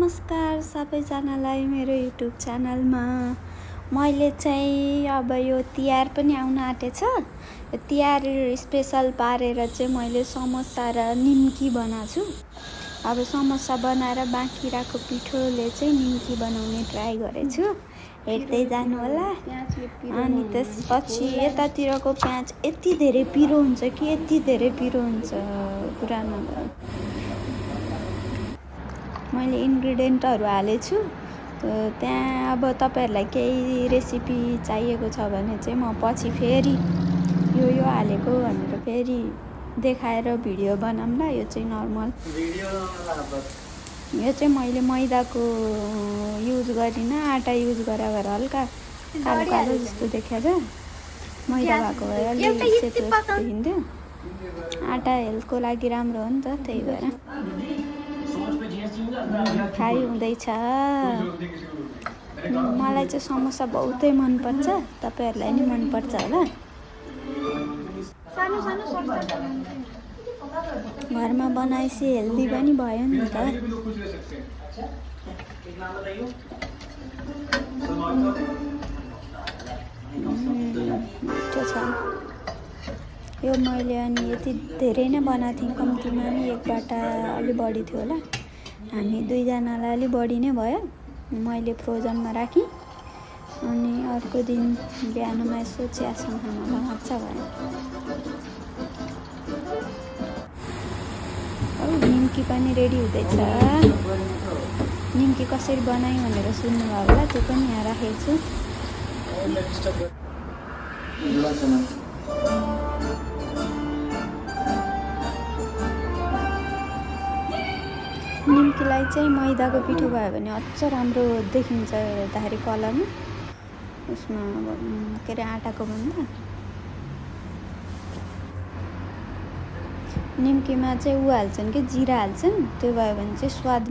नमस्कार सबैजनालाई मेरो युट्युब च्यानलमा। मैले चाहिँ अब यो तिहार पनि आउन आँटेछ। यो तिहार स्पेशल पारेर चाहिँ मैले समोसा र निम्की बनाछु। अब समोसा बनाएर बाँकी रहेको पिठोले चाहिँ निम्की बनाउने ट्राई गरेछु। हेर्दै जानु होला। अनि त्यसपछि यतातिरको प्याज यति धेरै पिरो हुन्छ कि यति धेरै पिरो हुन्छ कुरा नगरौँ। मैले इन्ग्रिडियन्टहरू हालेछु। त्यहाँ अब तपाईहरुलाई केही रेसिपी चाहिएको छ भने चाहिँ म पछि फेरि यो हालेको भनेर फेरि देखाएर भिडियो बनाउँला। यो चाहिँ नर्मल यो चाहिँ मैले मैदाको युज गरिन, आटा युज गरेर हल्का कालो कालो जस्तो देखेछ। मैदा भएको भए अलि सेतो जस्तो देखिन्थ्यो। आटा हेल्थको लागि राम्रो हो नि त, त्यही भएर फ्राई हुँदैछ। मलाई चाहिँ समोसा बहुतै मनपर्छ, तपाईहरुलाई नि मनपर्छ होला। घरमा बनाएपछि हेल्दी पनि भयो नि त। मिठो छ यो। मैले अनि यति धेरै नै बनाएको थिएँ, कम्तीमा नि एकबाट अलि बढी थियो होला। हामी दुईजनालाई अलि बढी नै भयो। मैले फ्रोजनमा राखेँ अनि अर्को दिन बिहानमा यसो चियासँग खान मजा भयो। निम्की पनि रेडी हुँदैछ। निम्की कसरी बनाएँ भनेर सुन्नुभयो होला, त्यो पनि यहाँ राखेको छु। निम्कीलाई चाहिँ मैदाको पिठो भयो भने अझ राम्रो देखिन्छ हेर्दाखेरि कलरमा। उसमा के अरे आटाको भन्दा निम्कीमा चाहिँ ऊ हाल्छन् कि जिरा हाल्छन्, त्यो भयो भने चाहिँ स्वाद